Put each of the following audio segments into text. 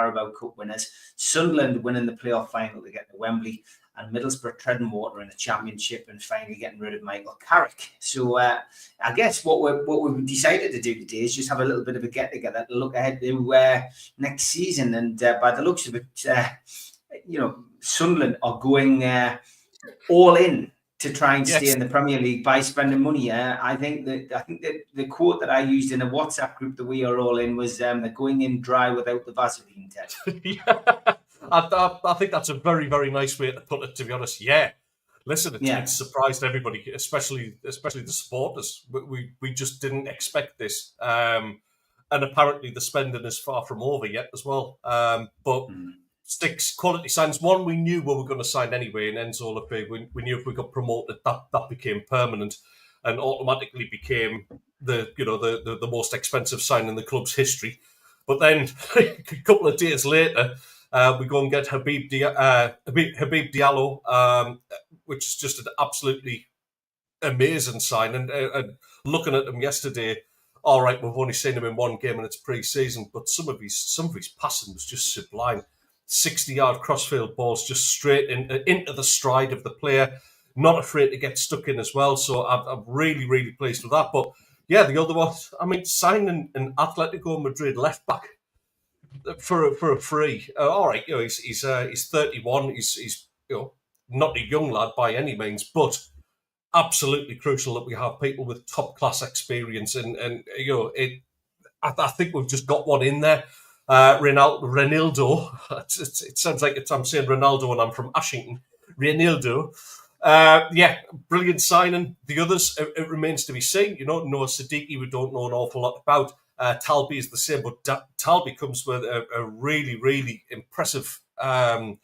Carabao Cup winners, Sunderland winning the playoff final to get to Wembley, and Middlesbrough treading water in the Championship and finally getting rid of Michael Carrick. So I guess what we've decided to do today is just have a little bit of a get-together to look ahead to next season. And by the looks of it, Sunderland are going all in to try and stay in the Premier League by spending money. I think that the quote that I used in a WhatsApp group that we are all in was they're going in dry without the Vaseline test. I think that's a very, very nice way to put it, to be honest. Yeah. Listen, it's surprised everybody, especially the supporters. We just didn't expect this. And apparently the spending is far from over yet as well. But six quality signs. One, we knew we were going to sign anyway in Enzo Lefebvre. We knew if we got promoted, that became permanent and automatically became the most expensive sign in the club's history. But then a couple of days later, we go and get Habib Diallo, which is just an absolutely amazing sign. And looking at him yesterday, all right, we've only seen him in one game and it's pre-season, but some of his passing was just sublime. 60-yard crossfield balls just straight into the stride of the player, not afraid to get stuck in as well. So I'm really, really pleased with that. But yeah, the other one, I mean, signing an Atletico Madrid left back for a free. All right, he's 31. He's not a young lad by any means, but absolutely crucial that we have people with top class experience. And I think we've just got one in there. Reinildo. It sounds like I'm saying Ronaldo and I'm from Ashington. Reinildo. Brilliant signing. The others, it remains to be seen. Noah Siddiqui, we don't know an awful lot about. Talby is the same, but Talby comes with a really, really impressive, not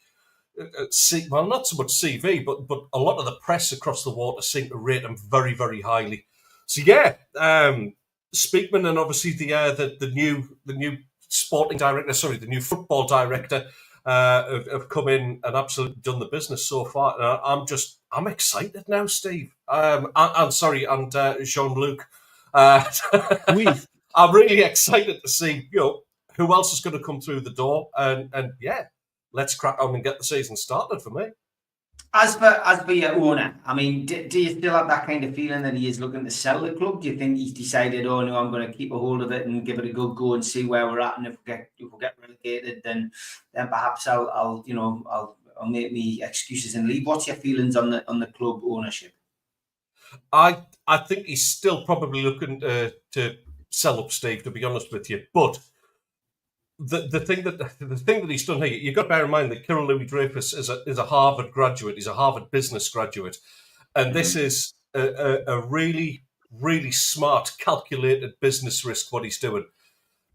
so much CV, but a lot of the press across the water seem to rate him very, very highly. So Speakman and obviously the new sporting director, the new football director, have come in and absolutely done the business so far. I'm excited now, Steve. I'm sorry, and Jean-Luc. I'm really excited to see who else is going to come through the door, and let's crack on and get the season started for me. As for your owner, I mean, do you still have that kind of feeling that he is looking to sell the club? Do you think he's decided, oh no, I'm going to keep a hold of it and give it a good go and see where we're at, and if we get relegated, then perhaps I'll make me excuses and leave. What's your feelings on the club ownership? I think he's still probably looking to sell up, Steve, to be honest with you, but. The thing that he's done here, you've got to bear in mind that Kirill Louis-Dreyfus is a Harvard graduate. He's a Harvard business graduate. And this is a really, really smart, calculated business risk, what he's doing.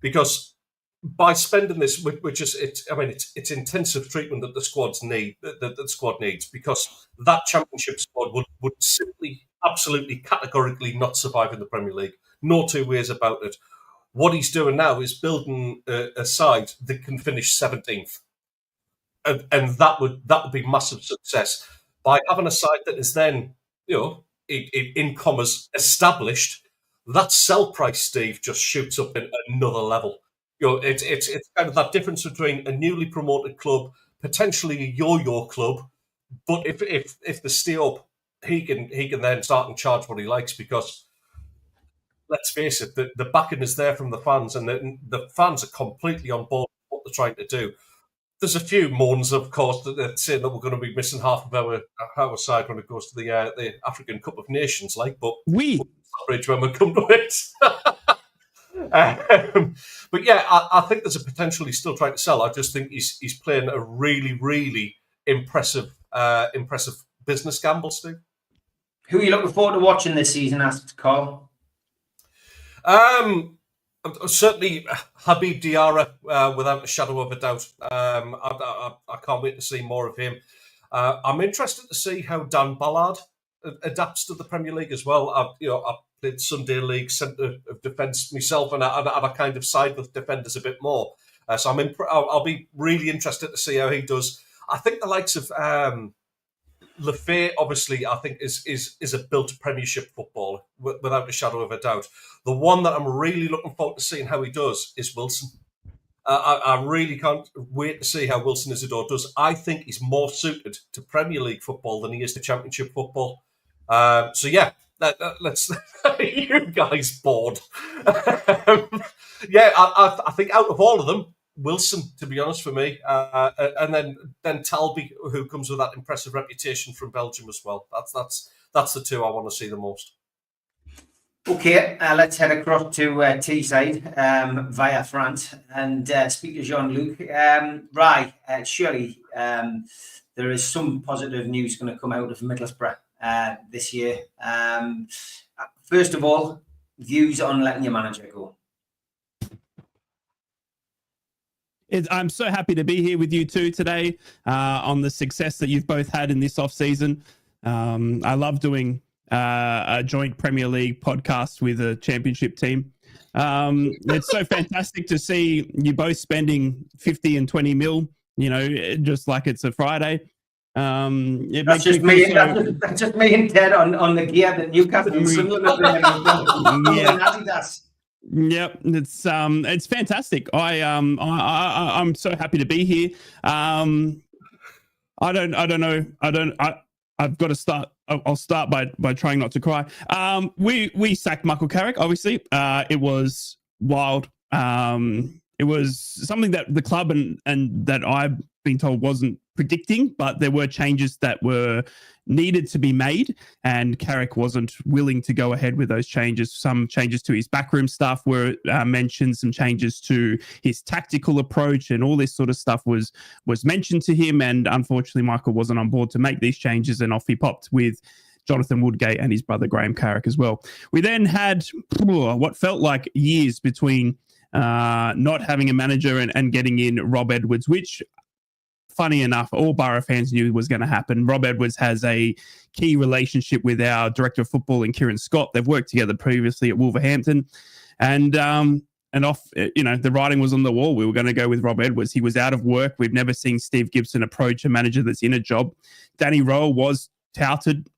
Because by spending this, which is, it's intensive treatment that the squad needs, because that championship squad would simply, absolutely, categorically not survive in the Premier League. No two ways about it. What he's doing now is building a side that can finish 17th, and that would be massive success by having a side that is then, in commas, established. That sell price, Steve, just shoots up in another level. It's kind of that difference between a newly promoted club, potentially a yo-yo club, but if they stay up, he can then start and charge what he likes because. Let's face it, the backing is there from the fans, and the fans are completely on board with what they're trying to do. There's a few moans, of course, that they're saying that we're going to be missing half of our side when it goes to the African Cup of Nations, but we'll bridge when we come to it. But yeah, I think there's a potential he's still trying to sell. I just think he's playing a really, really impressive business gamble, Steve. Who are you looking forward to watching this season? Asked Carl. Certainly Habib Diarra, without a shadow of a doubt. I can't wait to see more of him. I'm interested to see how Dan Ballard adapts to the Premier League as well. I've played Sunday League centre of defence myself, and I kind of side with defenders a bit more. So I'll be really interested to see how he does. I think the likes of Lefebvre, obviously, I think is a built Premiership footballer without a shadow of a doubt. The one that I'm really looking forward to seeing how he does is Wilson. I really can't wait to see how Wilson Isidore does. I think he's more suited to Premier League football than he is to Championship football. So yeah, let's. You guys bored? Yeah, I think out of all of them, Wilson, to be honest, for me, and then Talby, who comes with that impressive reputation from Belgium as well. That's the two I want to see the most. Okay, let's head across to Teesside via France and speak to Jean-Luc. Surely there is some positive news going to come out of Middlesbrough this year. First of all, views on letting your manager go. I'm so happy to be here with you two today on the success that you've both had in this off-season. I love doing a joint Premier League podcast with a championship team. It's so fantastic to see you both spending 50 and 20 mil, just like it's a Friday. That's just me and Ted on the gear that Newcastle and Sunderland are bringing. Adidas. Yep, it's fantastic. I'm so happy to be here. I've got to start. I'll start by trying not to cry. We sacked Michael Carrick. Obviously, it was wild. It was something that the club and that I've been told wasn't predicting, but there were changes that were needed to be made, and Carrick wasn't willing to go ahead with those changes. Some changes to his backroom stuff were mentioned, some changes to his tactical approach, and all this sort of stuff was mentioned to him, and unfortunately Michael wasn't on board to make these changes, and off he popped with Jonathan Woodgate and his brother Graham Carrick as well. We then had what felt like years between not having a manager and getting in Rob Edwards, which, funny enough, all Borough fans knew was going to happen. Rob Edwards has a key relationship with our director of football and Kieran Scott. They've worked together previously at Wolverhampton, and off, the writing was on the wall. We were going to go with Rob Edwards. He was out of work. We've never seen Steve Gibson approach a manager that's in a job. Danny Rowe was touted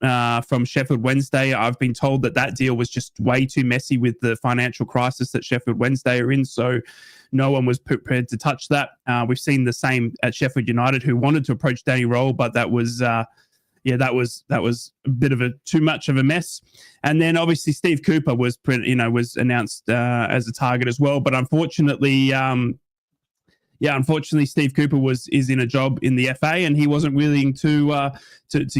from Sheffield Wednesday. I've been told that deal was just way too messy with the financial crisis that Sheffield Wednesday are in, so no one was prepared to touch that. We've seen the same at Sheffield United, who wanted to approach Danny Rowe, but that was a bit of too much of a mess. And then obviously Steve Cooper was announced as a target as well, but unfortunately, Steve Cooper is in a job in the FA, and he wasn't willing to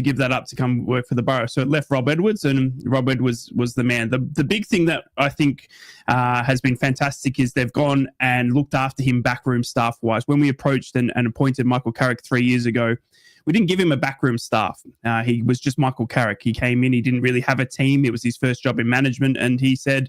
give that up to come work for the Borough. So it left Rob Edwards, and Rob Edwards was the man. The big thing that I think has been fantastic is they've gone and looked after him backroom staff-wise. When we approached and appointed Michael Carrick 3 years ago, we didn't give him a backroom staff. He was just Michael Carrick. He came in, he didn't really have a team. It was his first job in management, and he said,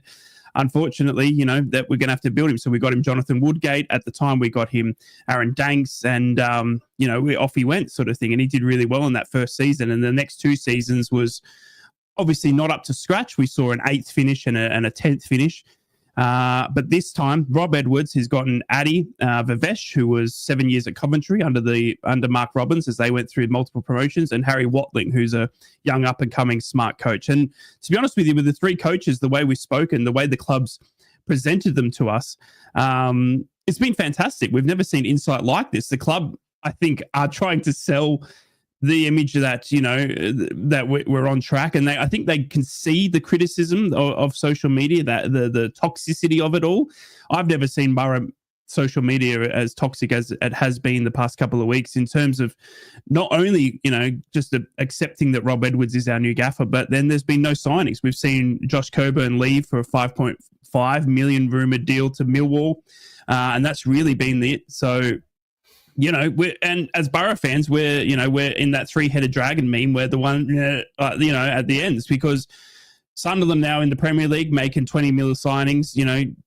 unfortunately, that we're going to have to build him. So we got him Jonathan Woodgate. At the time, we got him Aaron Danks, and, off he went, sort of thing. And he did really well in that first season. And the next 2 seasons was obviously not up to scratch. We saw an 8th finish and a 10th finish. But this time, Rob Edwards has gotten Adi Vivesh, who was 7 years at Coventry under Mark Robbins as they went through multiple promotions, and Harry Watling, who's a young up-and-coming smart coach. And to be honest with you, with the 3 coaches, the way we've spoken, the way the club's presented them to us, it's been fantastic. We've never seen insight like this. The club, I think, are trying to sell the image that, that we're on track. And I think they can see the criticism of social media, that the toxicity of it all. I've never seen Borough social media as toxic as it has been the past couple of weeks, in terms of not only, just accepting that Rob Edwards is our new gaffer, but then there's been no signings. We've seen Josh Coburn leave for a 5.5 million rumoured deal to Millwall. And that's really been it. So, and as Borough fans, we're in that 3-headed dragon meme. We're the one, at the ends, because Sunderland now in the Premier League making 20 million signings,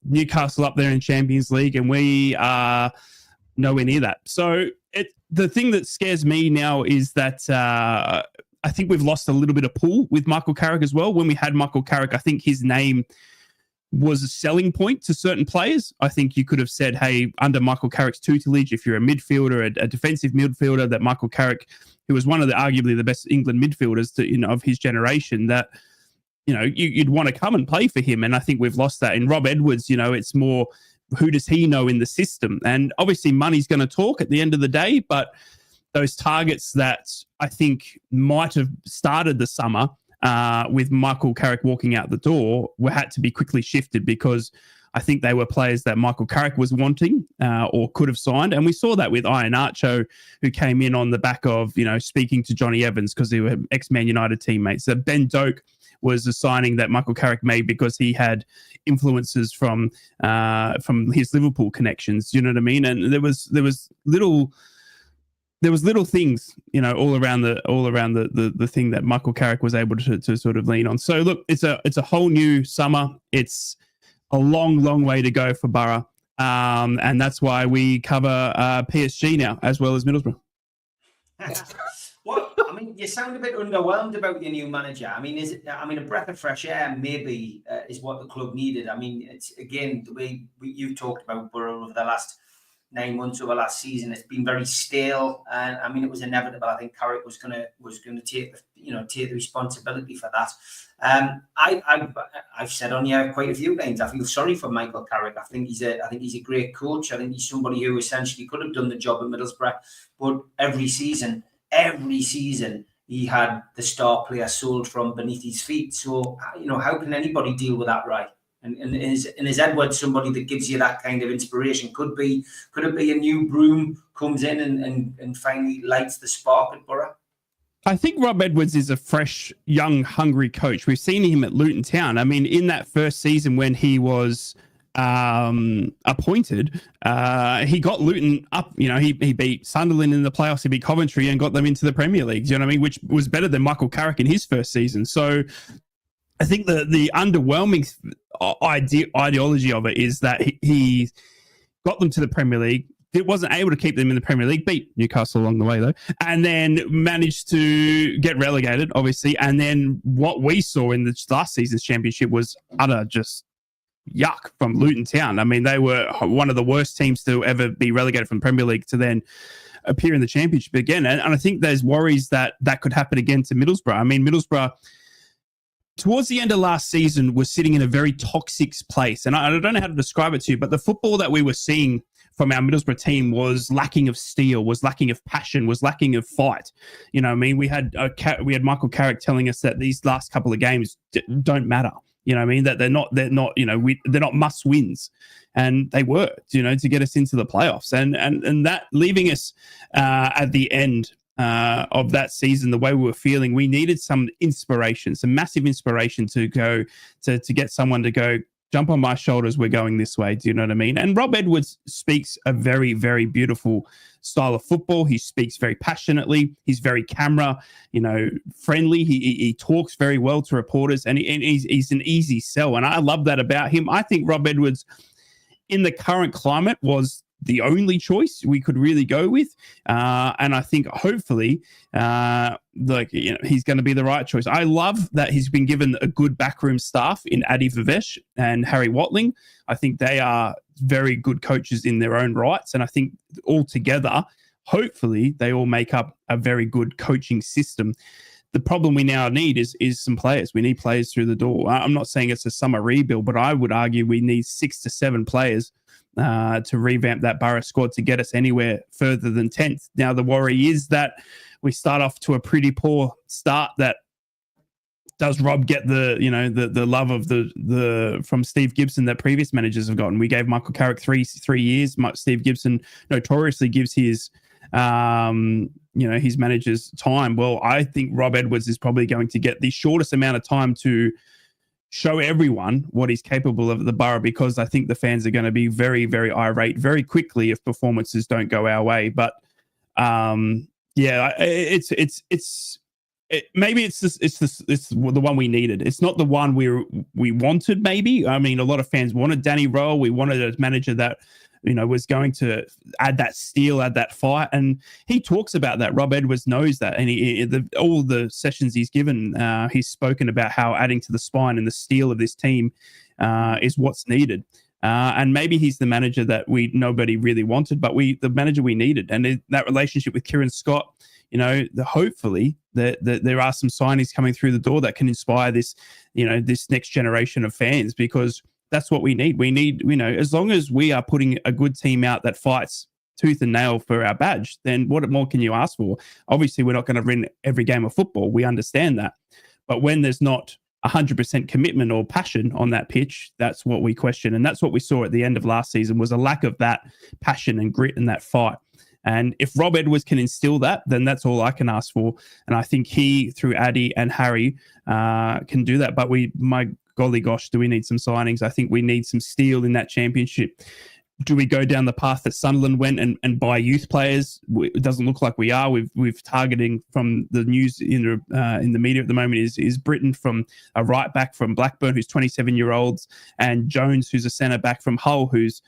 Newcastle up there in Champions League, and we are nowhere near that. So the thing that scares me now is that I think we've lost a little bit of pull with Michael Carrick as well. When we had Michael Carrick, I think his name was a selling point to certain players. I think you could have said, hey, under Michael Carrick's tutelage, if you're a midfielder, a defensive midfielder, that Michael Carrick, who was one of arguably the best England midfielders of his generation, that, you'd want to come and play for him. And I think we've lost that. In Rob Edwards, it's more who does he know in the system? And obviously money's going to talk at the end of the day, but those targets that I think might have started the summer with Michael Carrick walking out the door had to be quickly shifted, because I think they were players that Michael Carrick was wanting or could have signed. And we saw that with Ian Archo, who came in on the back of, speaking to Johnny Evans because they were ex-Man United teammates. So Ben Doak was a signing that Michael Carrick made because he had influences from his Liverpool connections. You know what I mean? And there was little things, all around the thing that Michael Carrick was able to sort of lean on. So look, it's a whole new summer. It's a long way to go for Borough. And that's why we cover PSG now as well as Middlesbrough. Well, I mean, you sound a bit underwhelmed about your new manager. I mean, a breath of fresh air maybe is what the club needed. I mean, it's again the way you've talked about Borough over the last 9 months over last season. It's been very stale, and I mean, it was inevitable. I think Carrick was gonna take the responsibility for that. I've said on here quite a few times, I feel sorry for Michael Carrick. I think he's a great coach. I think he's somebody who essentially could have done the job at Middlesbrough, but every season he had the star player sold from beneath his feet. So how can anybody deal with that, right? And is Edwards somebody that gives you that kind of inspiration? Could it be a new broom comes in and finally lights the spark at Borough? I think Rob Edwards is a fresh, young, hungry coach. We've seen him at Luton Town. I mean, in that first season when he was appointed, he got Luton up. He beat Sunderland in the playoffs. He beat Coventry and got them into the Premier League. You know what I mean? Which was better than Michael Carrick in his first season. So I think the underwhelming ideology of it is that he got them to the Premier League. It wasn't able to keep them in the Premier League, beat Newcastle along the way, though, and then managed to get relegated, obviously. And then what we saw in the last season's championship was utter just yuck from Luton Town. I mean, they were one of the worst teams to ever be relegated from Premier League to then appear in the championship again. And I think there's worries that could happen again to Middlesbrough. I mean, Middlesbrough, towards the end of last season, was sitting in a very toxic place. And I don't know how to describe it to you, but the football that we were seeing from our Middlesbrough team was lacking of steel, was lacking of passion, was lacking of fight. You know what I mean? We had Michael Carrick telling us that these last couple of games don't matter. You know what I mean? That they're not they're not must wins, and they were, to get us into the playoffs, and that leaving us at the end of that season, the way we were feeling, we needed some inspiration, some massive inspiration to go to get someone to go, jump on my shoulders, we're going this way. Do you know what I mean? And Rob Edwards speaks a very, very beautiful style of football. He speaks very passionately. He's very camera, friendly. He talks very well to reporters, and he's an easy sell. And I love that about him. I think Rob Edwards, in the current climate, was the only choice we could really go with. And I think hopefully he's going to be the right choice. I love that he's been given a good backroom staff in Adi Vivesh and Harry Watling. I think they are very good coaches in their own rights. And I think altogether, hopefully, they all make up a very good coaching system. The problem we now need is some players. We need players through the door. I'm not saying it's a summer rebuild, but I would argue we need 6 to 7 players to revamp that Borough squad to get us anywhere further than 10th. Now, the worry is that we start off to a pretty poor start. That does Rob get the love of the from Steve Gibson that previous managers have gotten? We gave Michael Carrick three years. Steve Gibson notoriously gives his managers time. Well, I think Rob Edwards is probably going to get the shortest amount of time to show everyone what he's capable of at the Borough, because I think the fans are going to be very, very irate very quickly if performances don't go our way. But maybe it's the one we needed. It's not the one we wanted. Maybe, I mean, a lot of fans wanted Danny Rowe. We wanted a manager that was going to add that steel, add that fight. And he talks about that. Rob Edwards knows that. And all the sessions he's given, he's spoken about how adding to the spine and the steel of this team is what's needed. And maybe he's the manager that nobody really wanted, but the manager we needed. And that relationship with Kieran Scott, hopefully there are some signings coming through the door that can inspire this, this next generation of fans, because that's what we need. We need, as long as we are putting a good team out that fights tooth and nail for our badge, then what more can you ask for? Obviously, we're not going to win every game of football. We understand that. But when there's not 100% commitment or passion on that pitch, that's what we question. And that's what we saw at the end of last season, was a lack of that passion and grit and that fight. And if Rob Edwards can instill that, then that's all I can ask for. And I think he, through Addy and Harry, can do that. But my golly gosh, do we need some signings? I think we need some steel in that championship. Do we go down the path that Sunderland went and buy youth players? It doesn't look like we are. We've targeting from the news in the media at the moment is Britton from a right back from Blackburn, who's 27-year-olds, and Jones, who's a centre back from Hull, who's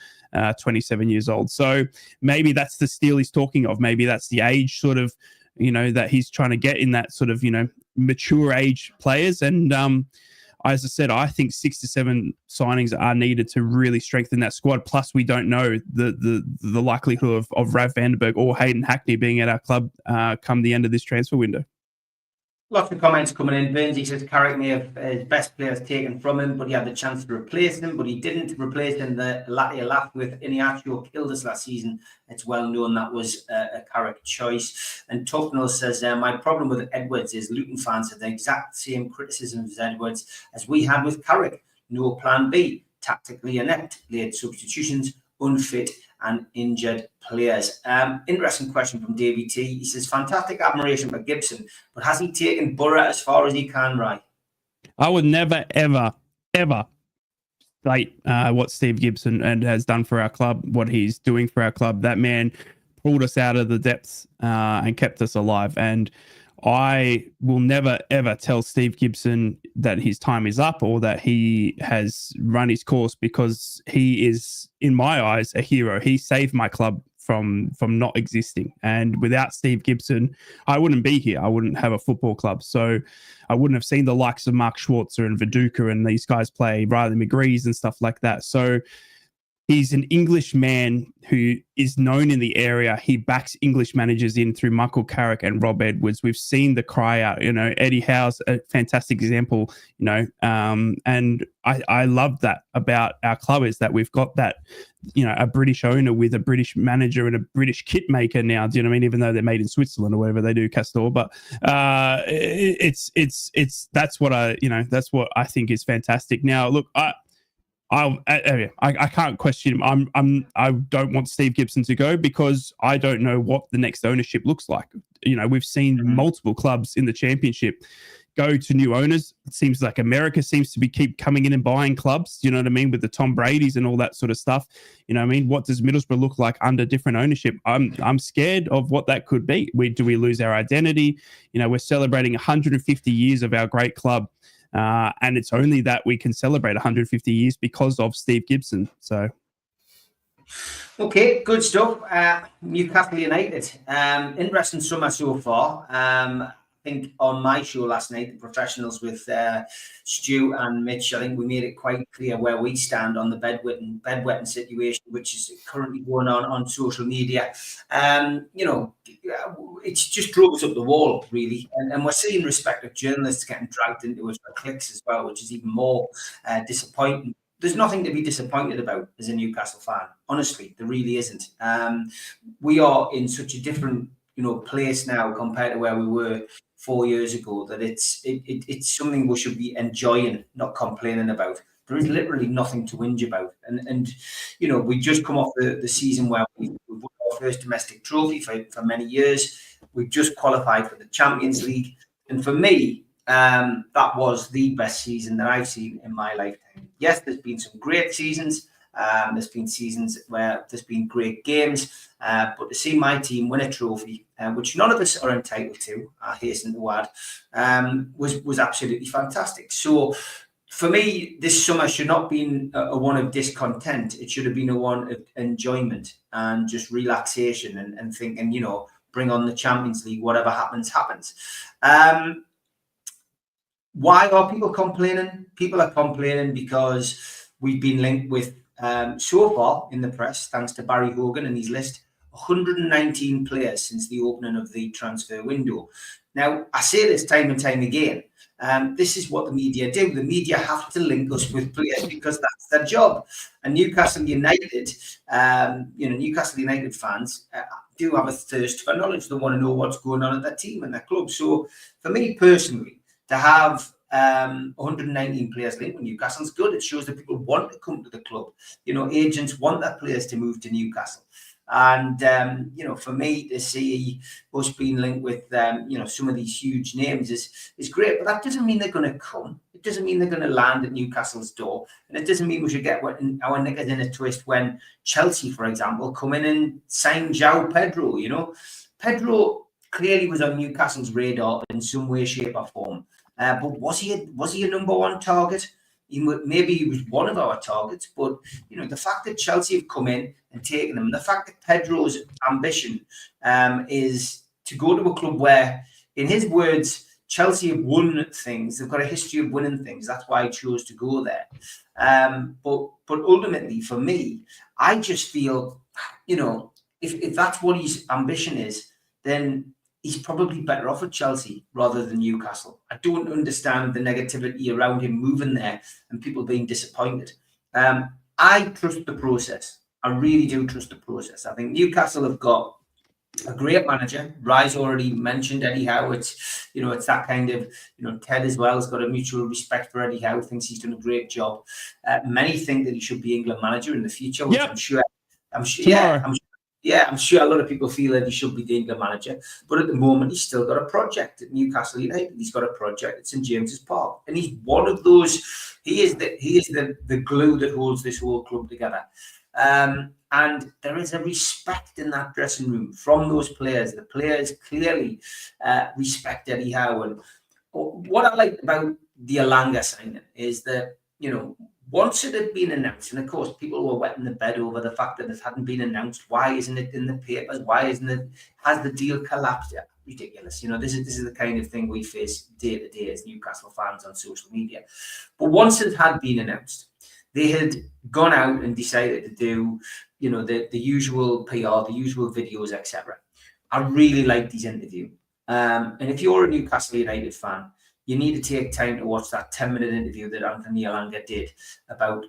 27 years old. So maybe that's the steel he's talking of. Maybe that's the age sort of, that he's trying to get in, that sort of, mature age players. And as I said, I think 6 to 7 signings are needed to really strengthen that squad. Plus, we don't know the likelihood of Rav Vandenberg or Hayden Hackney being at our club come the end of this transfer window. Lots of comments coming in. Burnsy says Carrick may have his best players taken from him, but he had the chance to replace them, but he didn't replace them. The latter laughed with Iniacho killed us last season. It's well known that was a Carrick choice. And Tufnell says, my problem with Edwards is Luton fans have the exact same criticisms of Edwards as we had with Carrick. No plan B, tactically inept, late substitutions, unfit and injured players. Interesting question from Davey T. He says, fantastic admiration for Gibson, but has he taken BORO as far as he can, right? I would never, ever, ever state what Steve Gibson has done for our club, what he's doing for our club. That man pulled us out of the depths and kept us alive. And I will never, ever tell Steve Gibson that his time is up or that he has run his course, because he is, in my eyes, a hero. He saved my club from not existing. And without Steve Gibson, I wouldn't be here. I wouldn't have a football club. So I wouldn't have seen the likes of Mark Schwarzer and Viduka and these guys play, Riley McGree's and stuff like that. So he's an English man who is known in the area. He backs English managers in through Michael Carrick and Rob Edwards. We've seen the cry out, Eddie Howe's a fantastic example, and I love that about our club, is that we've got that, a British owner with a British manager and a British kit maker now. Do you know what I mean? Even though they're made in Switzerland or whatever they do, Castor. But it's that's what I think is fantastic. Now, look, I can't question him. I don't want Steve Gibson to go because I don't know what the next ownership looks like. We've seen multiple clubs in the championship go to new owners. It seems like America seems to keep coming in and buying clubs. You know what I mean? With the Tom Brady's and all that sort of stuff. You know what I mean? What does Middlesbrough look like under different ownership? I'm scared of what that could be. Do we lose our identity? We're celebrating 150 years of our great club. And it's only that we can celebrate 150 years because of Steve Gibson. So, okay, good stuff. Newcastle United. Interesting summer so far. I think on my show last night, the professionals with Stu and Mitch, I think we made it quite clear where we stand on the bedwetting situation, which is currently going on social media. It's just drove us up the wall, really. And we're seeing respective journalists getting dragged into it for clicks as well, which is even more disappointing. There's nothing to be disappointed about as a Newcastle fan. Honestly, there really isn't. We are in such a different place now compared to where we were 4 years ago, that it's something we should be enjoying, not complaining about. There is literally nothing to whinge about. And we just come off the season where we won our first domestic trophy for many years. We've just qualified for the Champions League. And for me, that was the best season that I've seen in my lifetime. Yes, there's been some great seasons. There's been seasons where there's been great games, but to see my team win a trophy, which none of us are entitled to, I hasten to add, was absolutely fantastic. So for me, this summer should not have been a one of discontent. It should have been a one of enjoyment and just relaxation and thinking, bring on the Champions League, whatever happens, happens. Why are people complaining? People are complaining because we've been linked with, so far in the press, thanks to Barry Hogan and his list 119 players since the opening of the transfer window. Now, I say this time and time again. This is what the media do. The media have to link us with players because that's their job. And Newcastle United, Newcastle United fans do have a thirst for knowledge. They want to know what's going on at their team and their club. So for me personally, to have 119 players linked with Newcastle is good. It shows that people want to come to the club. Agents want their players to move to Newcastle. And, for me to see us being linked with, some of these huge names is great. But that doesn't mean they're going to come. It doesn't mean they're going to land at Newcastle's door. And it doesn't mean we should get our knickers in a twist when Chelsea, for example, come in and sign João Pedro. Pedro clearly was on Newcastle's radar in some way, shape or form. But was he a number one target? Maybe he was one of our targets, but the fact that Chelsea have come in and taken him, the fact that Pedro's ambition is to go to a club where, in his words, Chelsea have won things. They've got a history of winning things. That's why I chose to go there. But ultimately, for me, I just feel, if that's what his ambition is, then he's probably better off at Chelsea rather than Newcastle. I don't understand the negativity around him moving there and people being disappointed. I trust the process. I really do trust the process. I think Newcastle have got a great manager. Rye's already mentioned Eddie Howe. It's that kind of, Ted as well has got a mutual respect for Eddie Howe, thinks he's done a great job. Many think that he should be England manager in the future, which I'm sure, I'm sure a lot of people feel that he should be the England manager, but at the moment he's still got a project at Newcastle United. He's got a project at St James's Park, and he's one of those. He is the glue that holds this whole club together. And there is a respect in that dressing room from those players. The players clearly respect Eddie Howe. And what I like about the Alanga signing is that once it had been announced, and of course people were wetting the bed over the fact that it hadn't been announced. Why isn't it in the papers? Why isn't it? Has the deal collapsed? Yeah, ridiculous. This is the kind of thing we face day to day as Newcastle fans on social media. But once it had been announced, they had gone out and decided to do, the usual PR, the usual videos, etc. I really liked his interview. And if you're a Newcastle United fan, you need to take time to watch that 10-minute interview that Anthony Alanga did about,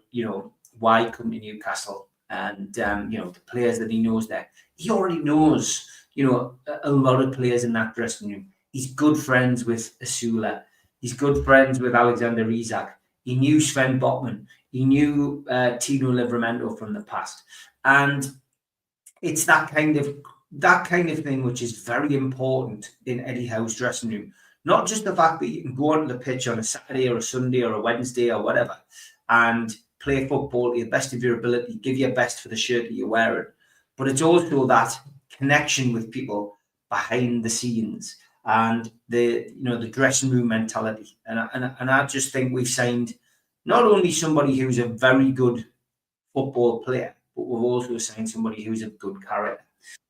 why come to Newcastle and, the players that he knows there. He already knows, a lot of players in that dressing room. He's good friends with Asula. He's good friends with Alexander Isak. He knew Sven Botman. He knew Tino Livramento from the past. And it's that kind of thing which is very important in Eddie Howe's dressing room. Not just the fact that you can go onto the pitch on a Saturday or a Sunday or a Wednesday or whatever and play football to the best of your ability, give your best for the shirt that you're wearing, but it's also that connection with people behind the scenes and the dressing room mentality. And I just think we've signed not only somebody who's a very good football player, but we've also signed somebody who's a good character.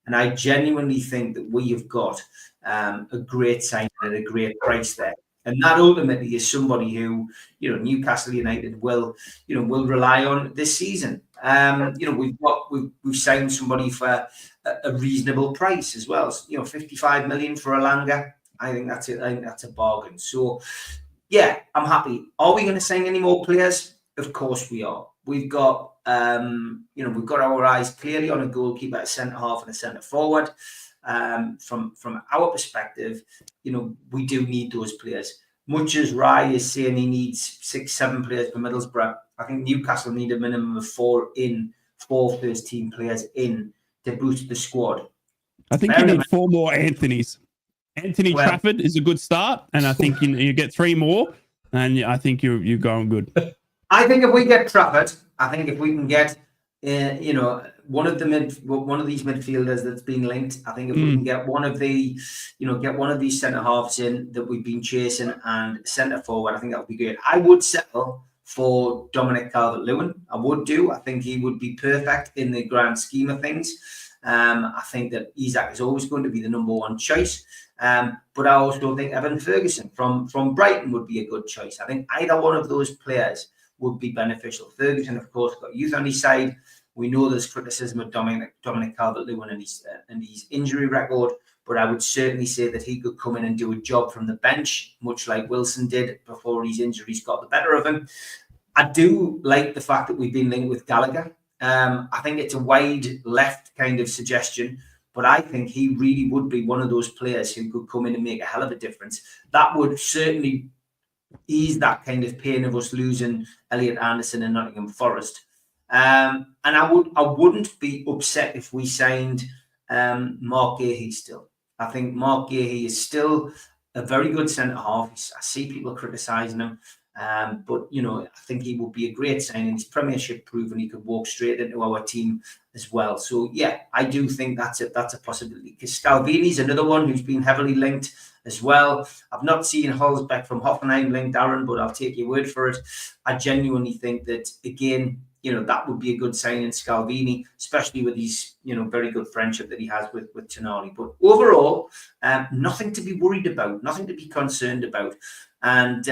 And I genuinely think that we have got a great signing at a great price there. And that ultimately is somebody who, Newcastle United will rely on this season. We've signed somebody for a reasonable price as well. 55 million for Alanga. I think that's it. I think that's a bargain. So, yeah, I'm happy. Are we going to sign any more players? Of course we are. We've got we've got our eyes clearly on a goalkeeper, a centre half, and a centre forward. From our perspective, we do need those players. Much as Rye is saying he needs 6-7 players for Middlesbrough, I think Newcastle need a minimum of 4 first team players in to boost the squad. I think you need 4 more Anthonys. Trafford is a good start, and I think you get 3 more, and I think you're going good. I think if we get Trafford, I think if we can get, one of these midfielders that's been linked, I think if we can get one of these centre halves in that we've been chasing and centre forward, I think that would be good. I would settle for Dominic Calvert-Lewin. I would do. I think he would be perfect in the grand scheme of things. I think that Isak is always going to be the number one choice. But I also think Evan Ferguson from Brighton would be a good choice. I think either one of those players would be beneficial. Ferguson, of course, got youth on his side. We know there's criticism of Dominic Calvert-Lewin and his injury record, but I would certainly say that he could come in and do a job from the bench, much like Wilson did before his injuries got the better of him. I do like the fact that we've been linked with Gallagher. I think it's a wide left kind of suggestion, but I think he really would be one of those players who could come in and make a hell of a difference. That would certainly ease that kind of pain of us losing Elliot Anderson and Nottingham Forest. And I wouldn't be upset if we signed Mark Gahey still. I think Mark Gahey is still a very good centre half. I see people criticising him, but I think he would be a great signing. He's Premiership proven. He could walk straight into our team as well. So yeah, I do think that's a possibility. Because Scalvini's another one who's been heavily linked as well. I've not seen Holzbeck from Hoffenheim linked, Darren, but I'll take your word for it. I genuinely think that, again, that would be a good signing, Scalvini, especially with his, very good friendship that he has with Tonali. But overall, nothing to be worried about, nothing to be concerned about. And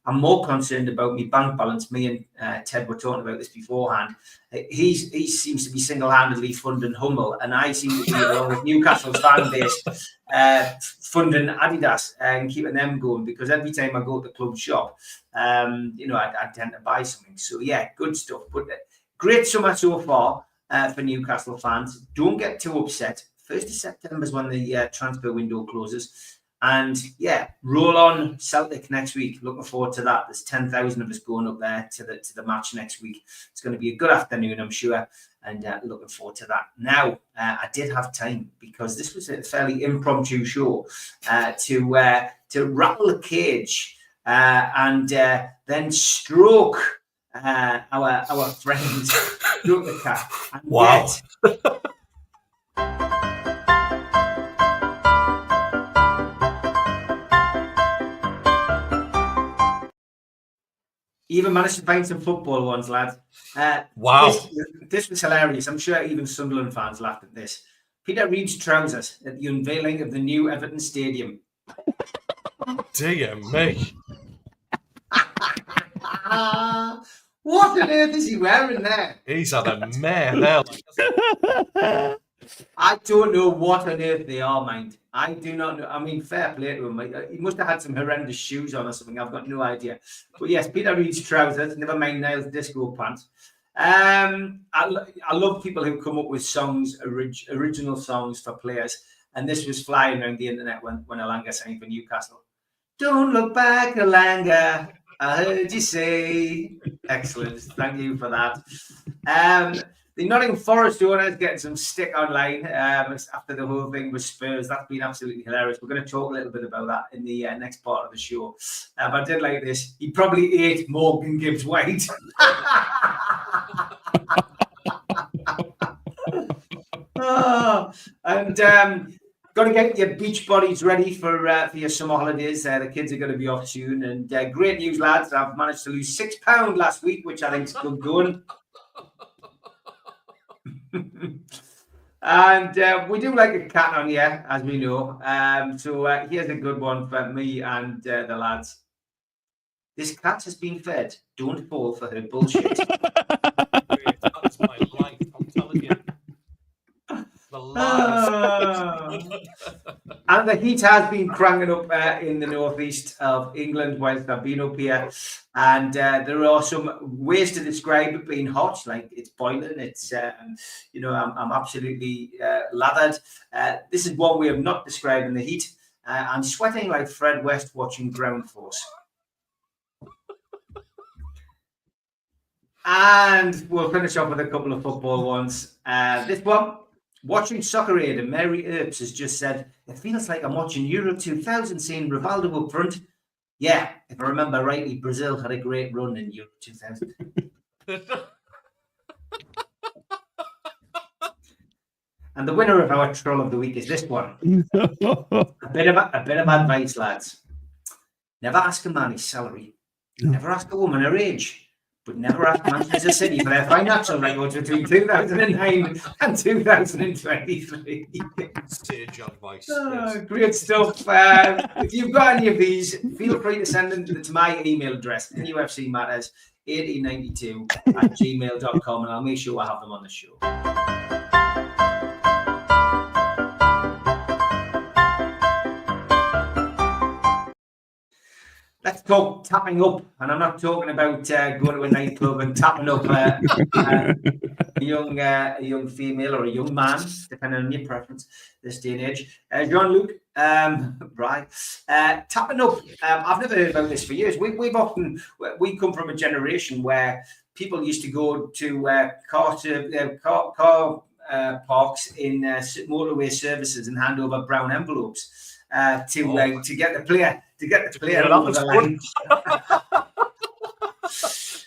I'm more concerned about my bank balance. Me and Ted were talking about this beforehand. He seems to be single-handedly funding Hummel, and I seem to be, along with Newcastle's fan base, funding Adidas and keeping them going, because every time I go to the club shop, I tend to buy something. So yeah, good stuff. But great summer so far for Newcastle fans. Don't get too upset. 1st of September is when the transfer window closes. And yeah, roll on Celtic next week. Looking forward to that. There's 10,000 of us going up there to the match next week. It's going to be a good afternoon, I'm sure, and looking forward to that. Now, I did have time, because this was a fairly impromptu show, to rattle the cage and then stroke our friend, stroke the cat. And wow. Even managed to find some football ones, lads. Wow. This was hilarious. I'm sure even Sunderland fans laughed at this. Peter Reid's trousers at the unveiling of the new Everton Stadium. Dear me. What on earth is he wearing there? He's had a mare there. I don't know what on earth they are, mind. I do not know. I mean, fair play to him. He must have had some horrendous shoes on or something. I've got no idea. But yes, Peter Reid's trousers, never mind Niall's disco pants. I love people who come up with songs, original songs for players. And this was flying around the internet when Alanga sang for Newcastle. Don't look back, Alanga. I heard you say. Excellent. Thank you for that. The Nottingham Forest owners getting some stick online after the whole thing with Spurs. That's been absolutely hilarious. We're going to talk a little bit about that in the next part of the show. But I did like this. He probably ate Morgan Gibbs White. Got to get your beach bodies ready for your summer holidays. The kids are going to be off soon. And great news, lads. I've managed to lose £6 last week, which I think is good going. And we do like a cat on here, as we know. So here's a good one for me and the lads. This cat has been fed. Don't fall for her bullshit. That's my life, I'm telling you. And the heat has been cranking up in the northeast of England whilst I've been up here. And there are some ways to describe it being hot, like it's boiling. It's, I'm absolutely lathered. This is one way of not describing the heat. I'm sweating like Fred West watching Ground Force. And we'll finish off with a couple of football ones. This one. Watching Soccer Aid, and Mary Earps has just said, it feels like I'm watching Euro 2000 seeing Rivaldo up front. Yeah, if I remember rightly, Brazil had a great run in Euro 2000. And the winner of our troll of the week is this one. a bit of advice, lads. Never ask a man his salary. Never ask a woman her age. But never ask Manchester City for their financial records between 2009 and 2023. Sage advice. Yes. Great stuff. If you've got any of these, feel free to send them to my email address, nufcmatters 1892@gmail.com, and I'll make sure I have them on the show. Let's talk tapping up, and I'm not talking about going to a nightclub and tapping up a young female or a young man, depending on your preference this day and age. Jean-Luc, right? Tapping up. I've never heard about this for years. We come from a generation where people used to go to car parks in motorway services and hand over brown envelopes to get the player. Over the line.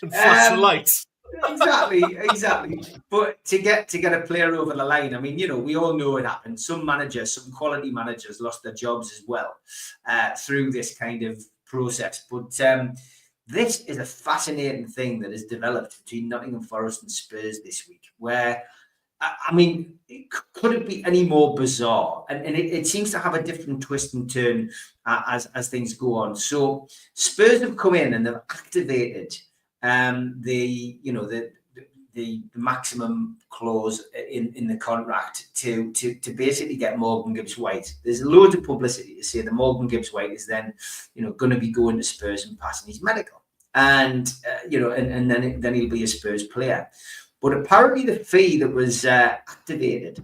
And flash the lights. Exactly. But to get a player over the line, I mean, we all know it happened. Some quality managers lost their jobs as well through this kind of process. But this is a fascinating thing that has developed between Nottingham Forest and Spurs this week, where, I mean, could it be any more bizarre? And it seems to have a different twist and turn as things go on. So Spurs have come in and they've activated the maximum clause in the contract to basically get Morgan Gibbs-White. There's loads of publicity to say that Morgan Gibbs-White is then going to be going to Spurs and passing his medical, and then he'll be a Spurs player. But apparently the fee that was activated,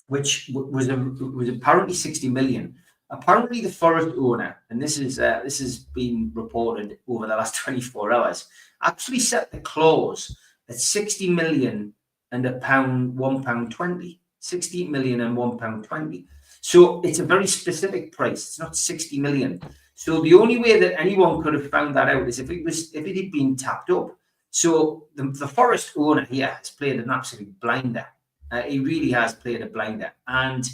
which was apparently 60 million, apparently the Forest owner, and this has been reported over the last 24 hours, actually set the clause at 60 million and £1.20. 60 million and £1.20. So it's a very specific price. It's not 60 million. So the only way that anyone could have found that out is if it had been tapped up. So the Forest owner here has played an absolute blinder. He really has played a blinder, and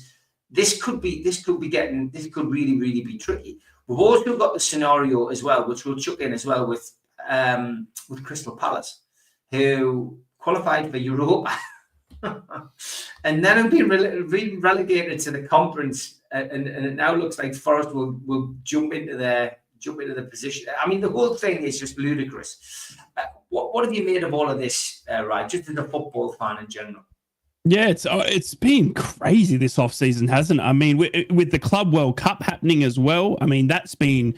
this could really be tricky. We've also got the scenario as well, which we'll chuck in as well with Crystal Palace, who qualified for Europa, and then have been relegated to the conference, and it now looks like Forest will jump into the position. I mean, the whole thing is just ludicrous. What have you made of all of this, right? Just as a football fan in general. Yeah, it's been crazy this off-season, hasn't it? I mean, with the Club World Cup happening as well. I mean, that's been,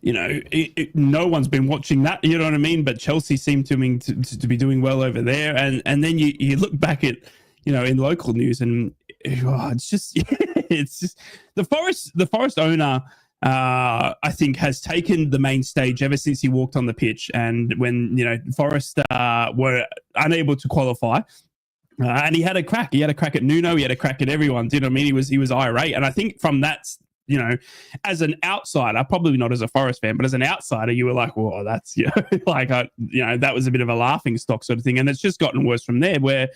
no one's been watching that. You know what I mean? But Chelsea seem to be doing well over there, and then you look back at, in local news, and it's just the Forest owner. I think has taken the main stage ever since he walked on the pitch, and when Forest were unable to qualify, and he had a crack. He had a crack at Nuno. He had a crack at everyone. Do you know what I mean? He was irate, and I think from that, as an outsider, probably not as a Forest fan, but as an outsider, you were like, "Whoa, that's that was a bit of a laughing stock sort of thing," and it's just gotten worse from there. Where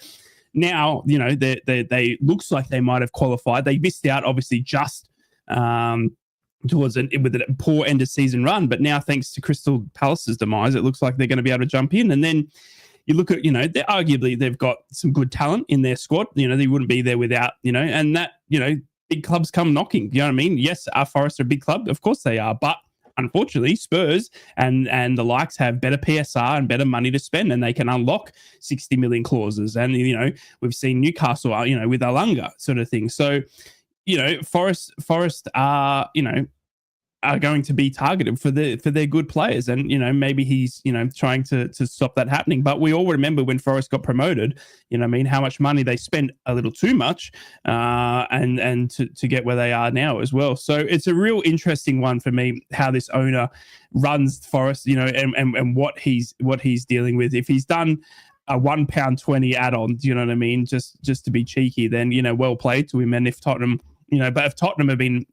now, they looks like they might have qualified. They missed out, obviously, just. With a poor end of season run, but now thanks to Crystal Palace's demise, it looks like they're going to be able to jump in. And then you look at, they've got some good talent in their squad. They wouldn't be there without, and that, big clubs come knocking. You know what I mean? Yes, our Forest are a big club, of course they are, but unfortunately, Spurs and the likes have better PSR and better money to spend, and they can unlock 60 million clauses. And we've seen Newcastle, with Alanga sort of thing. So. Forest are going to be targeted for their good players, and maybe he's trying to stop that happening. But we all remember when Forest got promoted, how much money they spent, a little too much, and to get where they are now as well. So it's a real interesting one for me how this owner runs Forest, and what he's dealing with. If he's done a £1.20 add-on, do you know what I mean? Just to be cheeky, then well played to him. And if Tottenham. But if Tottenham have been,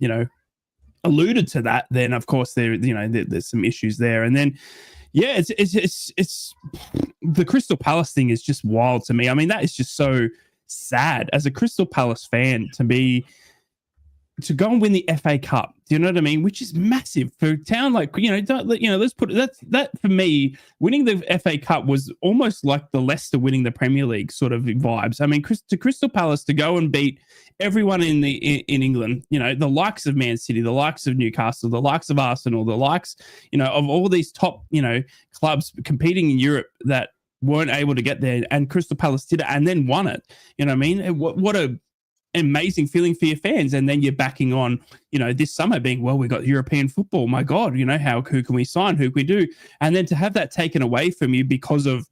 alluded to that, then of course there's some issues there. And then, it's the Crystal Palace thing is just wild to me. I mean, that is just so sad as a Crystal Palace fan to go and win the FA Cup Do you know what I mean? Which is massive for a town like, let's put it, that for me, winning the FA Cup was almost like the Leicester winning the Premier League sort of vibes. I mean, to Crystal Palace to go and beat everyone in England, the likes of Man City, the likes of Newcastle, the likes of Arsenal, the likes, of all these top, clubs competing in Europe that weren't able to get there, and Crystal Palace did it and then won it. You know what I mean? What a amazing feeling for your fans. And then you're backing on, this summer being, well, we got European football. My God, who can we sign? Who can we do? And then to have that taken away from you because of,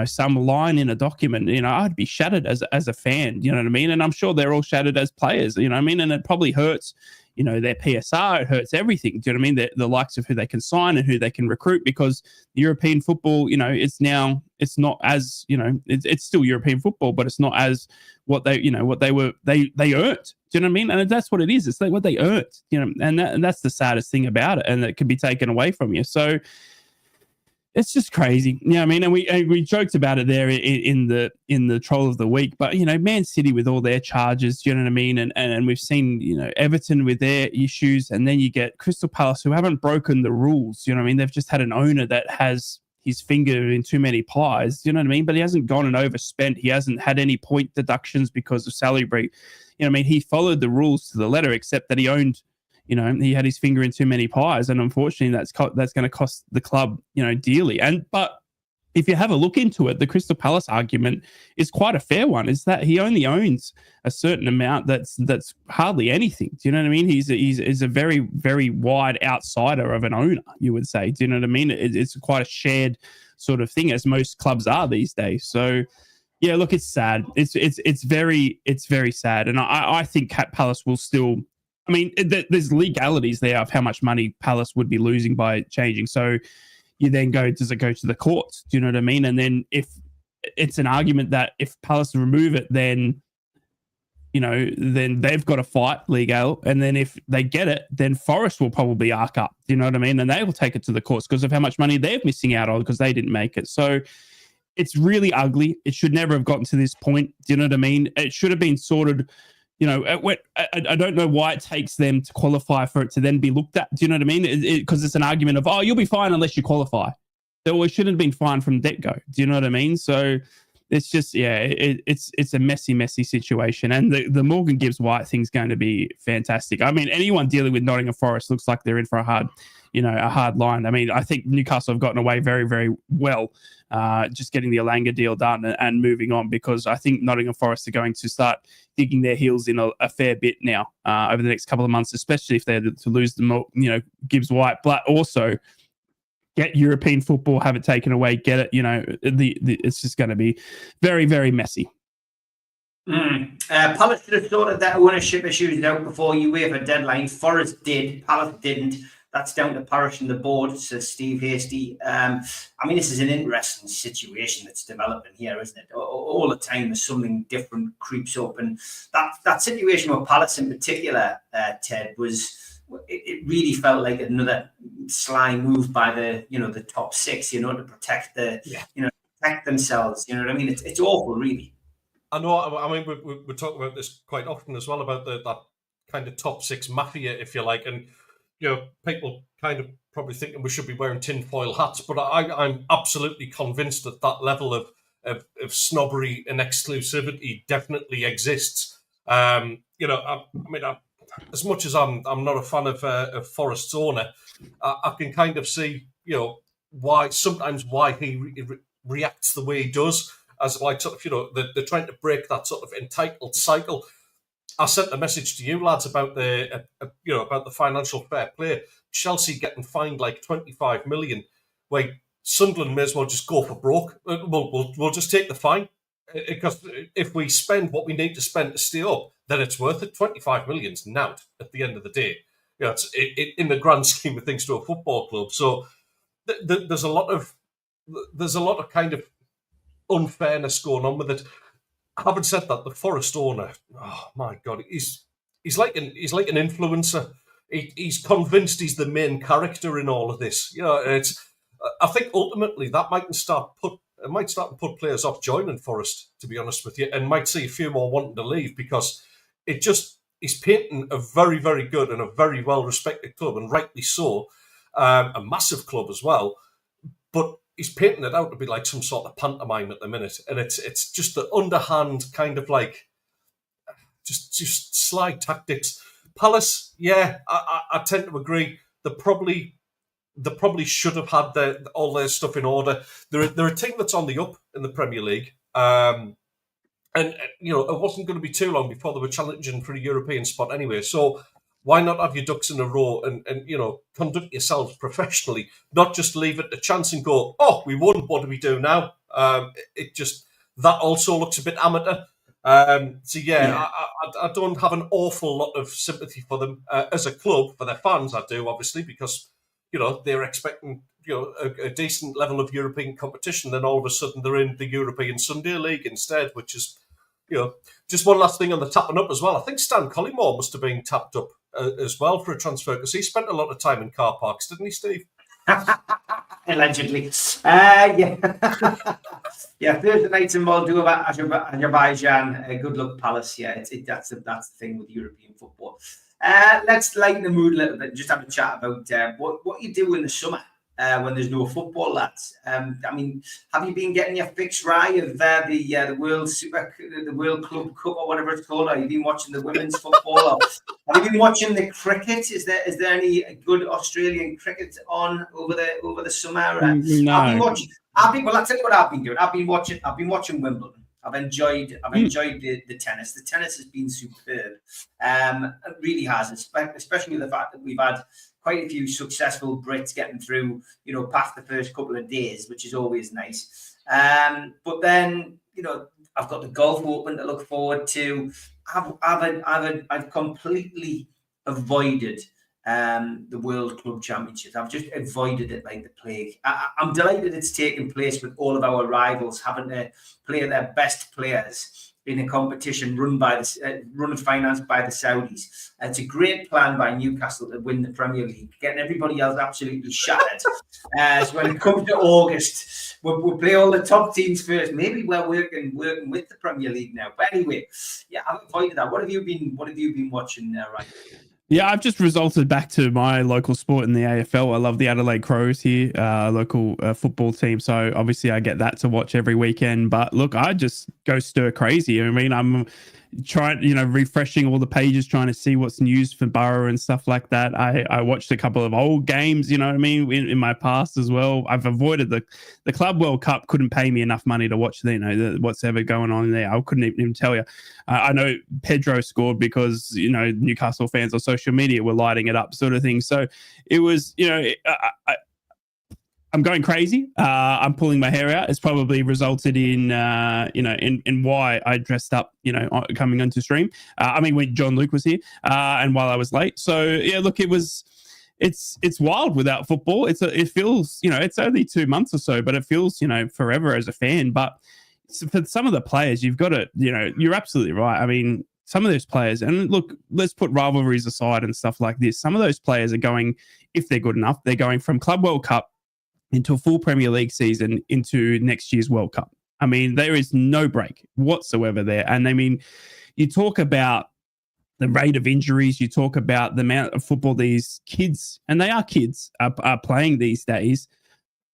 some line in a document, I'd be shattered as a fan, you know what I mean? And I'm sure they're all shattered as players, you know what I mean? And it probably hurts, their PSR, it hurts everything. Do you know what I mean? The likes of who they can sign and who they can recruit, because European football, it's not as, it's still European football, but it's not as what they earned. Do you know what I mean? And that's what it is. It's like what they earned, and that's the saddest thing about it. And it can be taken away from you. So it's just crazy. You know what I mean? And we joked about it there in the troll of the week, but Man City with all their charges, you know what I mean? And we've seen, Everton with their issues, and then you get Crystal Palace who haven't broken the rules, you know what I mean? They've just had an owner that has his finger in too many pies, you know what I mean? But he hasn't gone and overspent. He hasn't had any point deductions because of salary break. You know what I mean? He followed the rules to the letter, except that he owned, he had his finger in too many pies, and unfortunately, that's going to cost the club, dearly. But if you have a look into it, the Crystal Palace argument is quite a fair one. Is that he only owns a certain amount that's hardly anything. Do you know what I mean? He's a very, very wide outsider of an owner, you would say. Do you know what I mean? It's quite a shared sort of thing, as most clubs are these days. So yeah, look, it's sad. It's very sad, and I think Palace will still. I mean, there's legalities there of how much money Palace would be losing by changing. So you then does it go to the courts? Do you know what I mean? And then if it's an argument that if Palace remove it, then, then they've got to fight legal. And then if they get it, then Forest will probably arc up. Do you know what I mean? And they will take it to the courts because of how much money they're missing out on because they didn't make it. So it's really ugly. It should never have gotten to this point. Do you know what I mean? It should have been sorted. I don't know why it takes them to qualify for it to then be looked at. Do you know what I mean? Because it's an argument of, you'll be fine unless you qualify. So it shouldn't have been fine from get-go. Do you know what I mean? So it's just, it's a messy, messy situation. And the Morgan Gibbs White thing's going to be fantastic. I mean, anyone dealing with Nottingham Forest looks like they're in for a hard line. I mean, I think Newcastle have gotten away very, very well just getting the Alanga deal done and moving on, because I think Nottingham Forest are going to start digging their heels in a fair bit now over the next couple of months, especially if they're to lose the Gibbs White, but also get European football, have it taken away, get it. It's just going to be very, very messy. Palace should have sorted that ownership issues out before UEFA deadline. Forest did, Palace didn't. That's down to Parish and the board, says Steve Hasty. I mean, this is an interesting situation that's developing here, isn't it? All the time there's something different creeps up. And that situation with Palace in particular, Ted, it really felt like another sly move by the top six, to protect protect themselves. You know what I mean? It's awful, really. I know. I mean, we talk about this quite often as well, about that kind of top six mafia, if you like. And people kind of probably thinking we should be wearing tinfoil hats, but I'm absolutely convinced that level of snobbery and exclusivity definitely exists. I mean, as much as I'm not a fan of Forest's owner, I can kind of see, why he reacts the way he does, as like sort of, they're trying to break that sort of entitled cycle. I sent a message to you lads about the financial fair play. Chelsea getting fined like 25 million. Like Sunderland may as well just go for broke. We'll just take the fine, because if we spend what we need to spend to stay up, then it's worth it. 25 million's now at the end of the day. It's in the grand scheme of things to a football club. So there's a lot of kind of unfairness going on with it. Having said that, the Forest owner, oh my God, he's like an influencer. He's convinced he's the main character in all of this. I think ultimately that might start to put players off joining Forest, to be honest with you, and might see a few more wanting to leave, because he's he's painting a very, very good and a very well-respected club, and rightly so, a massive club as well. But he's painting it out to be like some sort of pantomime at the minute, and it's just the underhand kind of like just slide tactics. Palace, yeah, I tend to agree. They probably should have had all their stuff in order. They're a team that's on the up in the Premier League. And, you know, it wasn't going to be too long before they were challenging for a European spot anyway. So why not have your ducks in a row and you know, conduct yourselves professionally, not just leave it to chance and go, oh, we won, what do we do now? That also looks a bit amateur. I don't have an awful lot of sympathy for them as a club. For their fans, I do, obviously, because, you know, they're expecting, you know, a decent level of European competition. Then all of a sudden they're in the European Sunday League instead, which is, you know, just one last thing on the tapping up as well. I think Stan Collymore must have been tapped up as well for a transfer, because he spent a lot of time in car parks, didn't he, Steve? Allegedly. Yeah. Yeah, Thursday nights in Moldova, Azerbaijan. Good luck, Palace. Yeah, that's the thing with European football. Let's lighten the mood a little bit and just have a chat about what you do in the summer when there's no football, lads. I mean, have you been getting your fix right of the World Club Cup or whatever it's called? Have you been watching the women's football? Or have you been watching the cricket? Is there any good Australian cricket on over the summer? No. I'll tell you what I've been doing. I've been watching Wimbledon. I've enjoyed the tennis. The tennis has been superb. It really has, especially the fact that we've had quite a few successful Brits getting through, you know, past the first couple of days, which is always nice. But then, you know, I've got the Golf Open to look forward to. I've completely avoided the World Club Championships. I've just avoided it like the plague. I'm delighted it's taking place with all of our rivals having to play their best players in a competition run and financed by the Saudis. It's a great plan by Newcastle to win the Premier League, getting everybody else absolutely shattered. So when it comes to August, we'll play all the top teams first. Maybe we're working with the Premier League now. But anyway, yeah, I've avoided that. What have you been watching right now? Yeah, I've just resulted back to my local sport in the AFL. I love the Adelaide Crows here, local football team. So obviously I get that to watch every weekend. But look, I just go stir crazy. I mean, I'm trying, you know, refreshing all the pages, trying to see what's news for BORO and stuff like that. I watched a couple of old games, you know what I mean, in my past as well. I've avoided the Club World Cup. Couldn't pay me enough money to watch what's ever going on there. I couldn't even tell you. I know Pedro scored because, you know, Newcastle fans on social media were lighting it up, sort of thing. So it was, you know, I'm going crazy. I'm pulling my hair out. It's probably resulted in, in why I dressed up, you know, coming onto stream. When John Luke was here and while I was late. So yeah, look, it's wild without football. It feels, you know, it's only 2 months or so, but it feels, you know, forever as a fan. But for some of the players, you've got to, you know, you're absolutely right. I mean, some of those players, and look, let's put rivalries aside and stuff like this. Some of those players are going, if they're good enough, they're going from Club World Cup into a full Premier League season into next year's World Cup. I mean, there is no break whatsoever there. And I mean, you talk about the rate of injuries, you talk about the amount of football these kids, and they are kids, are playing these days.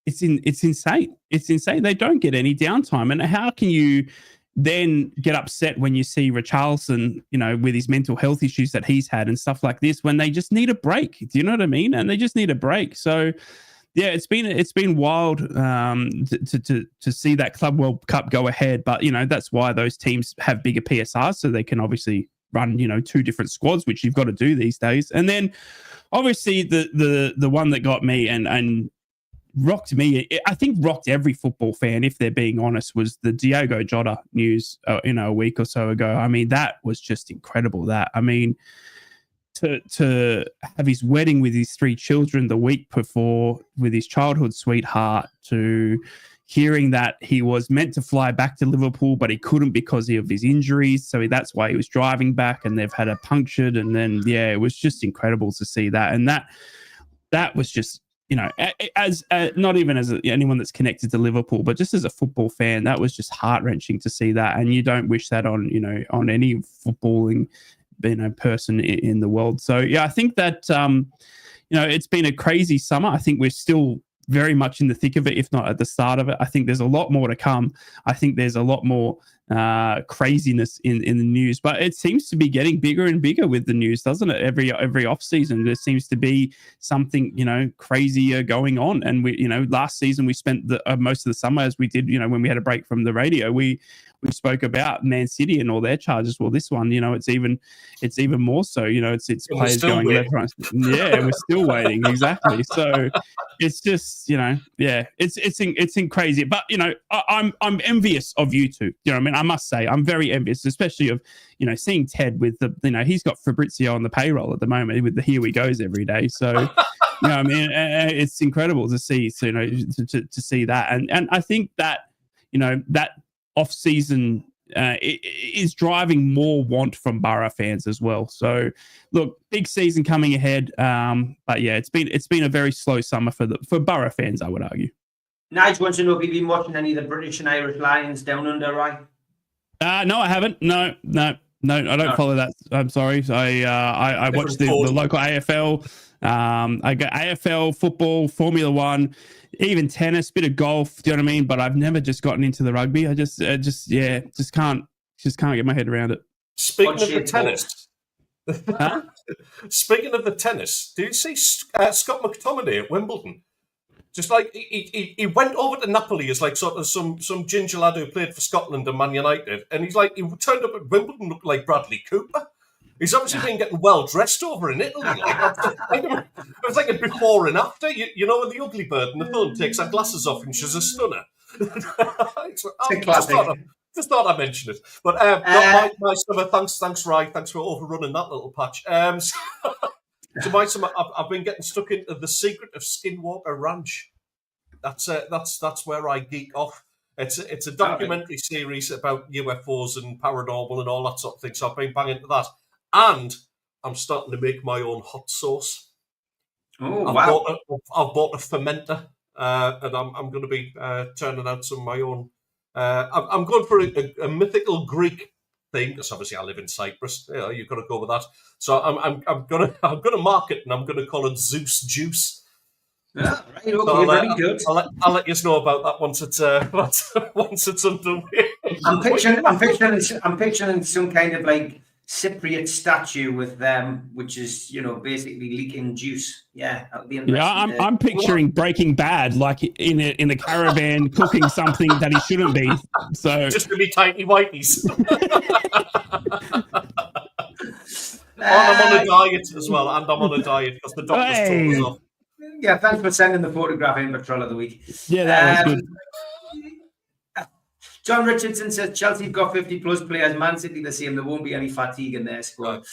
It's insane. It's insane. They don't get any downtime. And how can you then get upset when you see Richarlison, you know, with his mental health issues that he's had and stuff like this, when they just need a break? Do you know what I mean? And they just need a break. So yeah, it's been wild to see that Club World Cup go ahead. But, you know, that's why those teams have bigger PSRs, so they can obviously run, you know, 2 different squads, which you've got to do these days. And then obviously the one that got me and rocked me, I think rocked every football fan, if they're being honest, was the Diogo Jota news, a week or so ago. I mean, that was just incredible. To have his wedding with his 3 children the week before with his childhood sweetheart, to hearing that he was meant to fly back to Liverpool, but he couldn't because of his injuries. So that's why he was driving back, and they've had it punctured. And then, yeah, it was just incredible to see that. And that was just, you know, as not even as anyone that's connected to Liverpool, but just as a football fan, that was just heart-wrenching to see that. And you don't wish that on, you know, on any footballing person in the world. So yeah, I think that it's been a crazy summer. I think we're still very much in the thick of it, if not at the start of it. I think there's a lot more to come. I think there's a lot more craziness in the news, but it seems to be getting bigger and bigger with the news, doesn't it? Every off season there seems to be something crazier going on. And we last season we spent the most of the summer, as we did when we had a break from the radio, we spoke about Man City and all their charges. Well, this one, it's even more so. It's players going left, right. Yeah, we're still waiting. Exactly. So it's just it's crazy. But I'm envious of you two. You know what I mean? I must say I'm very envious, especially of seeing Ted with the he's got Fabrizio on the payroll at the moment with the here we goes every day. So I mean, it's incredible to see. So, to see that, and I think that that off season is driving more want from Borough fans as well. So look, big season coming ahead. But yeah, it's been a very slow summer for Borough fans, I would argue. Nigel wants to know if you've been watching any of the British and Irish Lions down under, right? No, I haven't. No, I don't follow that. I'm sorry. I watch the local AFL. I got AFL, football, Formula One, even tennis, bit of golf. Do you know what I mean? But I've never just gotten into the rugby. I just can't get my head around it. Speaking of the tennis, speaking of the tennis, did you see Scott McTominay at Wimbledon? Just like he went over to Napoli as like sort of some ginger lad who played for Scotland and Man United, and he turned up at Wimbledon, looked like Bradley Cooper. He's obviously been getting well dressed over in Italy. It was like a before and after. You know when the ugly bird in the film takes her glasses off and she's a stunner. Just thought I'd mention it. But my summer, thanks, Rye. Thanks for overrunning that little patch. So my summer, I've been getting stuck into The Secret of Skinwalker Ranch. That's where I geek off. It's a documentary series about UFOs and paranormal and all that sort of thing. So I've been banging into that. And I'm starting to make my own hot sauce. Oh, wow. I've bought a fermenter, and I'm going to be turning out some of my own. I'm going for a mythical Greek thing, because obviously I live in Cyprus. You've got to go with that. So I'm gonna mark it, and I'm going to call it Zeus Juice. Yeah, right. Okay, very good. I'll let you know about that once it's underway. I'm picturing some kind of like Cypriot statue with them, which is basically leaking juice. Yeah, that'll be interesting. Yeah, I'm picturing Breaking Bad, like in a caravan cooking something that he shouldn't be. So just to be tiny whiteys. I'm on a diet as well, and I'm on a diet because the doctor's told us off. Yeah, thanks for sending the photograph in, Patrol of the Week. Yeah, that was good. John Richardson says Chelsea's got 50-plus players. Man City the same. There won't be any fatigue in their squad.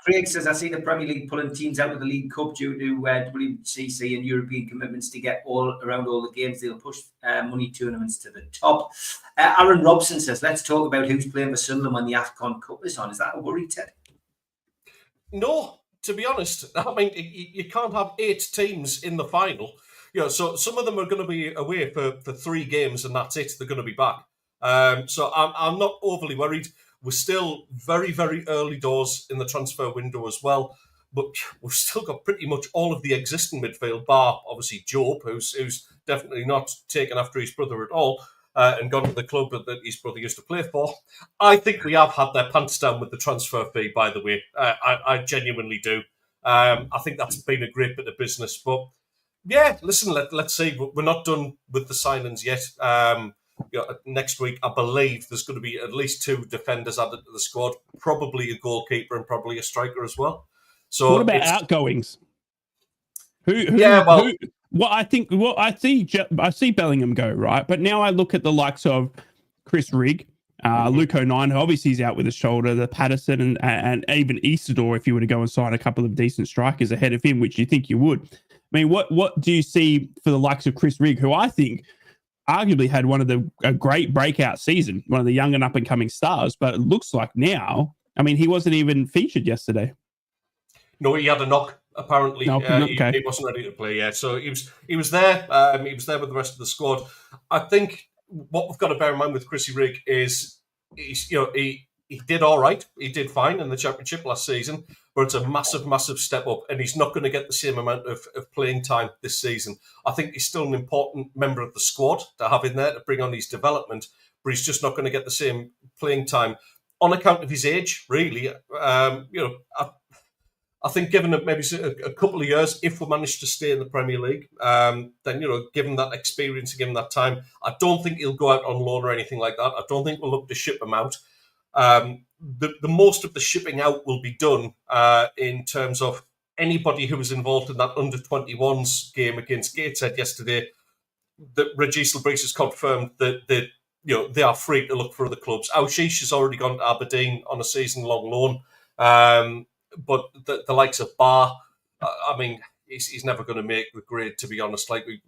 Craig says, I see the Premier League pulling teams out of the League Cup due to WCC and European commitments to get around all the games. They'll push money tournaments to the top. Aaron Robson says, let's talk about who's playing for Sunderland when the AFCON Cup is on. Is that a worry, Ted? No, to be honest. I mean, you can't have 8 teams in the final. So some of them are going to be away for 3 games, and that's it. They're going to be back. So I'm not overly worried. We're still very, very early doors in the transfer window as well, but we've still got pretty much all of the existing midfield, bar obviously Job, who's definitely not taken after his brother at all, and gone to the club that his brother used to play for. I think we have had their pants down with the transfer fee, by the way. I genuinely do. I think that's been a great bit of business, but yeah, listen, let's see. We're not done with the signings yet. Next week, I believe there's going to be at least 2 defenders added to the squad, probably a goalkeeper and probably a striker as well. So what about outgoings? I see Bellingham go, right, but now I look at the likes of Chris Rigg, Luke O'Nien, who obviously is out with his shoulder, the Patterson and even Isidore, if you were to go and sign a couple of decent strikers ahead of him, which you think you would. I mean, what do you see for the likes of Chris Rigg, who I think arguably had a great breakout season, one of the young and up-and-coming stars, but it looks like now, I mean, he wasn't even featured yesterday. No, he had a knock, apparently. No, okay. He wasn't ready to play yet. So he was there. He was there with the rest of the squad. I think what we've got to bear in mind with Chrissy Rigg is he he did all right. He did fine in the Championship last season, but it's a massive, massive step up, and he's not going to get the same amount of playing time this season. I think he's still an important member of the squad to have in there to bring on his development, but he's just not going to get the same playing time on account of his age, really. I think given maybe a couple of years, if we manage to stay in the Premier League, then, given that experience and given that time, I don't think he'll go out on loan or anything like that. I don't think we'll look to ship him out. The most of the shipping out will be done in terms of anybody who was involved in that under-21s game against Gateshead yesterday. That Regis Lebris has confirmed that they are free to look for other clubs. Aushish has already gone to Aberdeen on a season-long loan. But the likes of Bar, he's never going to make the grade, to be honest. Like, we've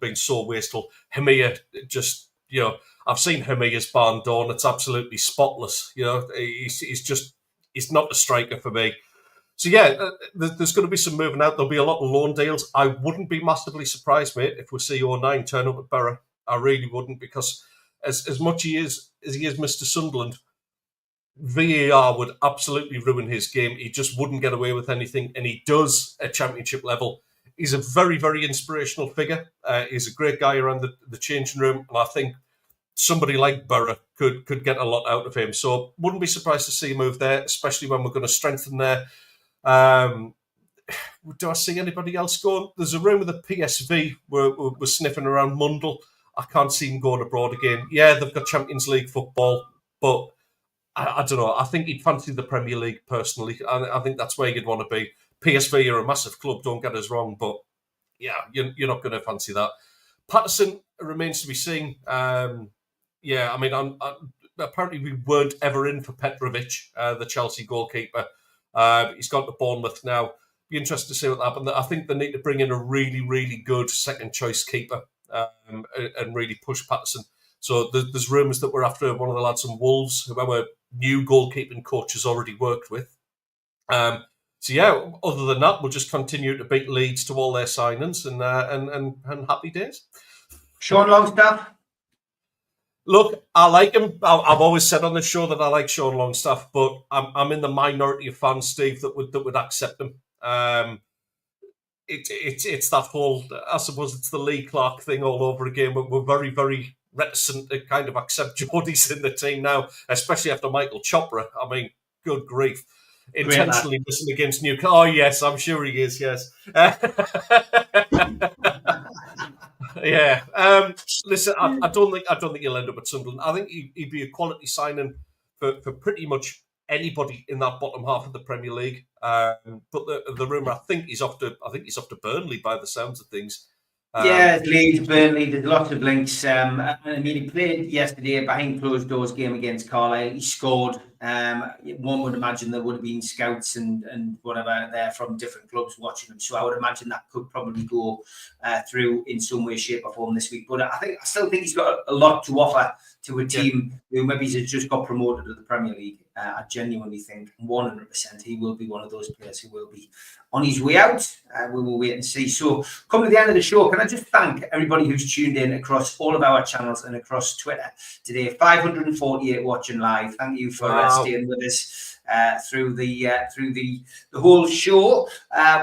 been so wasteful. Hemia, just, I've seen Hemia's barn door, and it's absolutely spotless. He's not a striker for me. So, there's going to be some moving out. There'll be a lot of loan deals. I wouldn't be massively surprised, mate, if we see 09 turn up at Borough. I really wouldn't, because as much as he is Mr. Sunderland, VAR would absolutely ruin his game. He just wouldn't get away with anything, and he does at Championship level. He's a very, very inspirational figure. He's a great guy around the changing room, and I think somebody like Borough could get a lot out of him. So wouldn't be surprised to see a move there, especially when we're going to strengthen there. Do I see anybody else going? There's a rumour that PSV were sniffing around Mundle. I can't see him going abroad again. Yeah, they've got Champions League football, but I don't know. I think he'd fancy the Premier League personally. I think that's where you'd want to be. PSV are a massive club, don't get us wrong, but yeah, you're not going to fancy that. Patterson remains to be seen. Apparently we weren't ever in for Petrovic, the Chelsea goalkeeper. He's gone to Bournemouth now. Be interested to see what happens. I think they need to bring in a really, really good second choice keeper and really push Patterson. So there's rumours that we're after one of the lads from Wolves, who our new goalkeeping coach has already worked with. Other than that, we'll just continue to beat Leeds to all their signings and happy days. Sean Longstaff? Look, I like him. I've always said on the show that I like Sean Longstaff, but I'm in the minority of fans, Steve, that would accept him. It's that whole, I suppose it's the Lee Clark thing all over again. We're very, very reticent to kind of accept Geordie's in the team now, especially after Michael Chopra. I mean, good grief. Intentionally missing against Newcastle. Oh, yes, I'm sure he is, yes. Yeah. Listen, I don't think he'll end up at Sunderland. I think he'd be a quality signing for pretty much anybody in that bottom half of the Premier League. But the rumour, I think he's off to Burnley by the sounds of things. Leeds, Burnley, there's lots of links. He played yesterday behind closed doors game against Carlisle. He scored. One would imagine there would have been scouts and whatever there from different clubs watching him. So I would imagine that could probably go through in some way, shape or form this week. But I still think he's got a lot to offer to a team who maybe has just got promoted to the Premier League. I genuinely think 100% he will be one of those players who will be on his way out. We will wait and see. So coming to the end of the show, can I just thank everybody who's tuned in across all of our channels and across Twitter today. 548 watching live. Thank you for staying with us through the whole show.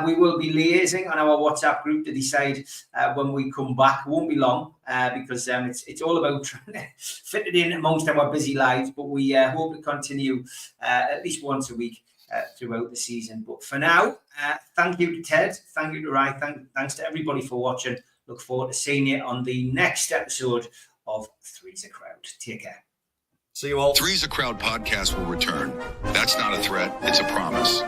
We will be liaising on our WhatsApp group to decide when we come back. It won't be long because it's all about trying to fit it in amongst our busy lives. But we hope to continue at least once a week throughout the season. But for now, thank you to Ted, thank you to Rai, thanks to everybody for watching. Look forward to seeing you on the next episode of Three's a Crowd. Take care. See you all. Three's a Crowd podcast will return. That's not a threat, it's a promise.